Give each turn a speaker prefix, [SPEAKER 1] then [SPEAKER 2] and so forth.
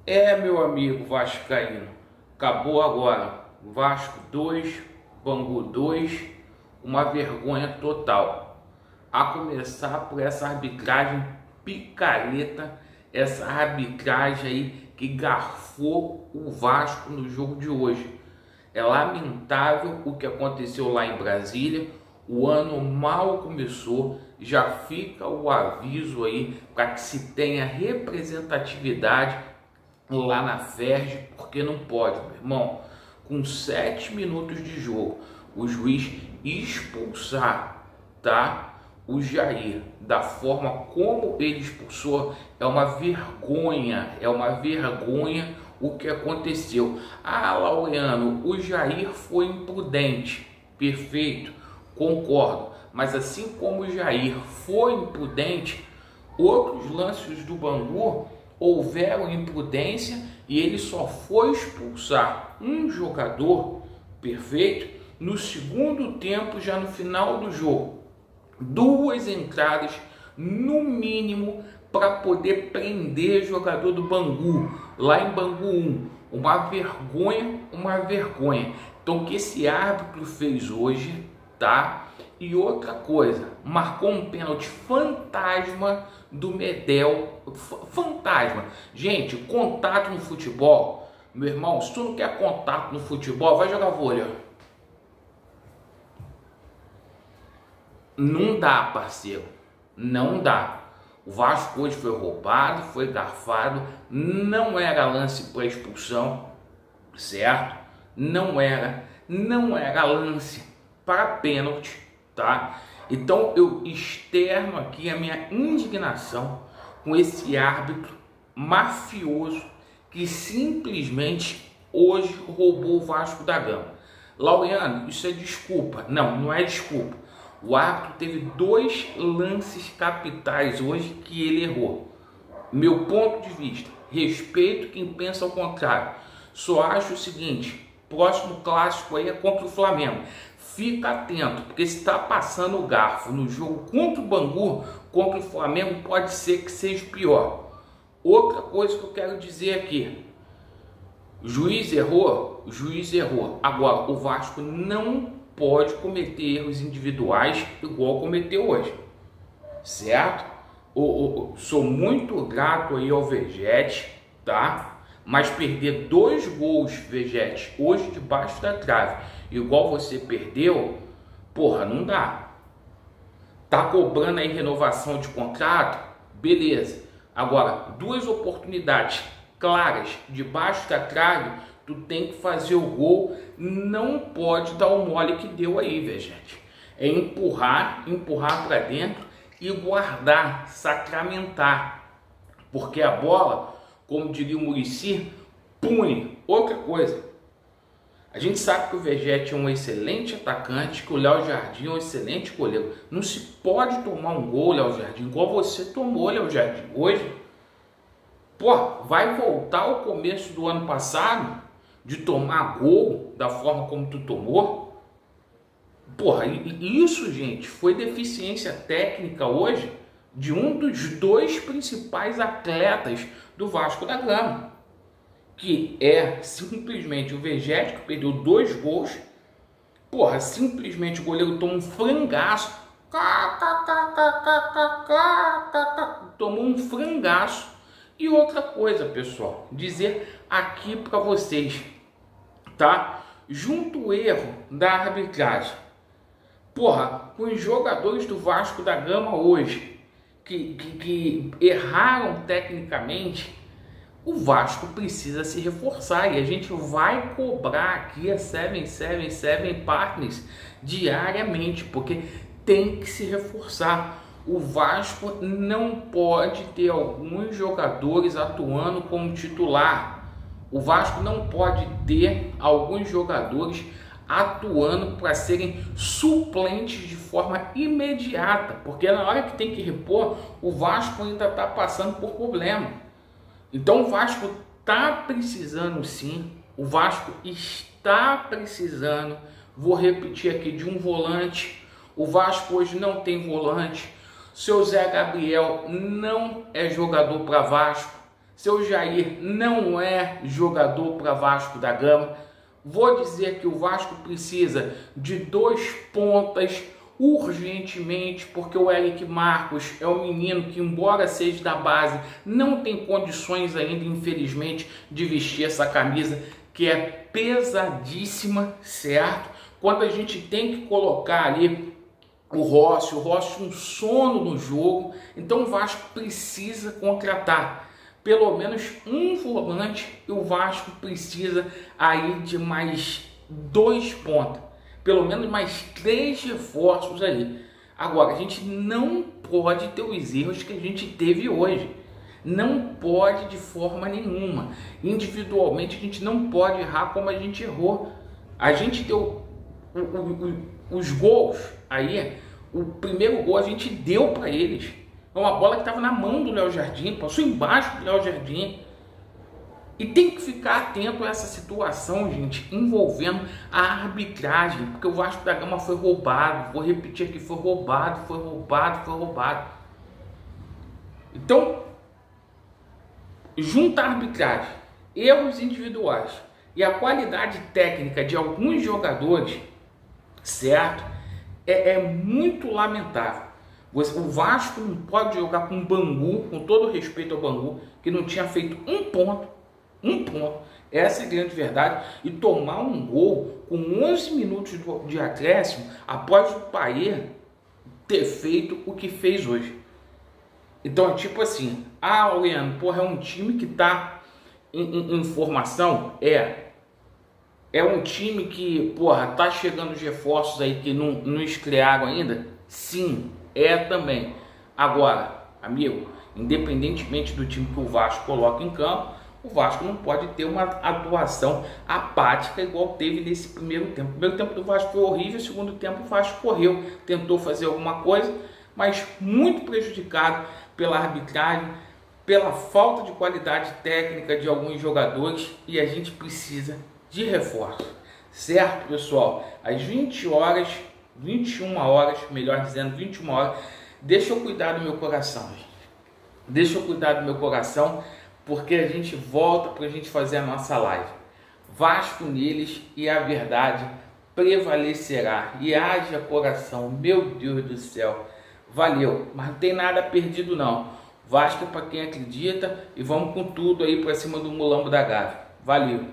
[SPEAKER 1] Meu amigo vascaíno, acabou agora. Vasco 2, Bangu 2, uma vergonha total. A começar por essa arbitragem picareta, essa arbitragem aí que garfou o Vasco no jogo de hoje. É lamentável o que aconteceu lá em Brasília. O ano mal começou, já fica o aviso aí para que se tenha representatividade lá na Ferj, porque não pode, meu irmão, com 7 minutos de jogo, o juiz expulsar, tá, o Jair da forma como ele expulsou. É uma vergonha o que aconteceu. Laureano, o Jair foi imprudente, perfeito, concordo, mas assim como o Jair foi imprudente, outros lances do Bangu houveram imprudência e ele só foi expulsar um jogador, perfeito, no segundo tempo, já no final do jogo. Duas entradas no mínimo para poder prender jogador do Bangu, lá em Bangu 1. Uma vergonha. Então o que esse árbitro fez hoje, tá? E outra coisa, marcou um pênalti fantasma do Medel. Fantasma. Gente, contato no futebol, meu irmão, se tu não quer contato no futebol, vai jogar vôlei. Não dá, parceiro. Não dá. O Vasco hoje foi roubado, foi garfado, não era lance para expulsão, certo? Não era lance para pênalti, tá? Então eu externo aqui a minha indignação com esse árbitro mafioso que simplesmente hoje roubou o Vasco da Gama. Laureano, isso é desculpa? Não, não é desculpa. O árbitro teve dois lances capitais hoje que ele errou. Meu ponto de vista, respeito quem pensa ao contrário. Só acho o seguinte: próximo clássico aí é contra o Flamengo. Fica atento, porque se está passando o garfo no jogo contra o Bangu, contra o Flamengo, pode ser que seja pior. Outra coisa que eu quero dizer aqui: o juiz errou. Agora, o Vasco não pode cometer erros individuais igual cometeu hoje, certo? Sou muito grato aí ao Vegete, tá? Mas perder 2 gols, Vegete, hoje debaixo da trave, igual você perdeu, porra, não dá. Tá cobrando aí renovação de contrato? Beleza. Agora, 2 oportunidades claras debaixo da trave, tu tem que fazer o gol, não pode dar o mole que deu aí, Vegete. É empurrar para dentro e guardar, sacramentar. Porque a bola, como diria o Muricy, pune. Outra coisa, a gente sabe que o Vegete é um excelente atacante, que o Léo Jardim é um excelente goleiro. Não se pode tomar um gol, Léo Jardim, igual você tomou, Léo Jardim, hoje. Pô, vai voltar ao começo do ano passado de tomar gol da forma como tu tomou? Porra, isso, gente, foi deficiência técnica hoje de um dos 2 principais atletas do Vasco da Gama, que é simplesmente o Vegete, que perdeu 2 gols. Porra, simplesmente o goleiro toma um frangaço. Tomou um frangaço. E outra coisa, pessoal, dizer aqui para vocês, tá? Junto o erro da arbitragem, porra, com os jogadores do Vasco da Gama hoje, que erraram tecnicamente, o Vasco precisa se reforçar e a gente vai cobrar aqui a 777 Partners diariamente, porque tem que se reforçar. O Vasco não pode ter alguns jogadores atuando como titular. O Vasco não pode ter alguns jogadores atuando para serem suplentes de forma imediata, porque na hora que tem que repor, o Vasco ainda está passando por problema. Então o Vasco está precisando sim, o Vasco está precisando, vou repetir aqui, de um volante. O Vasco hoje não tem volante. Seu Zé Gabriel não é jogador para Vasco, Seu Jair não é jogador para Vasco da Gama. Vou dizer que o Vasco precisa de 2 pontas urgentemente, porque o Eric Marcos é um menino que, embora seja da base, não tem condições ainda, infelizmente, de vestir essa camisa que é pesadíssima, certo? Quando a gente tem que colocar ali o Rossi um sono no jogo, então o Vasco precisa contratar pelo menos um volante e o Vasco precisa aí de mais 2 pontas, pelo menos mais 3 reforços aí. Agora, a gente não pode ter os erros que a gente teve hoje. Não pode de forma nenhuma. Individualmente, a gente não pode errar como a gente errou. A gente deu os gols aí. O primeiro gol a gente deu para eles. É uma bola que estava na mão do Léo Jardim, passou embaixo do Léo Jardim. E tem que ficar atento a essa situação, gente, envolvendo a arbitragem, porque o Vasco da Gama foi roubado. Vou repetir aqui, foi roubado. Então, junta a arbitragem, erros individuais e a qualidade técnica de alguns jogadores, certo? É muito lamentável. O Vasco não pode jogar com o Bangu, com todo respeito ao Bangu, que não tinha feito um ponto, essa é a grande verdade, e tomar um gol com 11 minutos de acréscimo após o Payet ter feito o que fez hoje. Então é tipo assim, Leandro, porra, é um time que tá em formação? É um time que, porra, tá chegando os reforços aí que não estrearam ainda? Sim, é também. Agora, amigo, independentemente do time que o Vasco coloca em campo, o Vasco não pode ter uma atuação apática igual teve nesse primeiro tempo. O primeiro tempo do Vasco foi horrível, o segundo tempo o Vasco correu, tentou fazer alguma coisa, mas muito prejudicado pela arbitragem, pela falta de qualidade técnica de alguns jogadores, e a gente precisa de reforço, certo, pessoal? Às 21 horas, melhor dizendo, 21 horas, deixa eu cuidar do meu coração, gente. Deixa eu cuidar do meu coração, porque a gente volta para a gente fazer a nossa live. Vasco neles e a verdade prevalecerá. E haja coração, meu Deus do céu. Valeu, mas não tem nada perdido não. Vasco é para quem acredita e vamos com tudo aí para cima do Mulambo da Gávea. Valeu.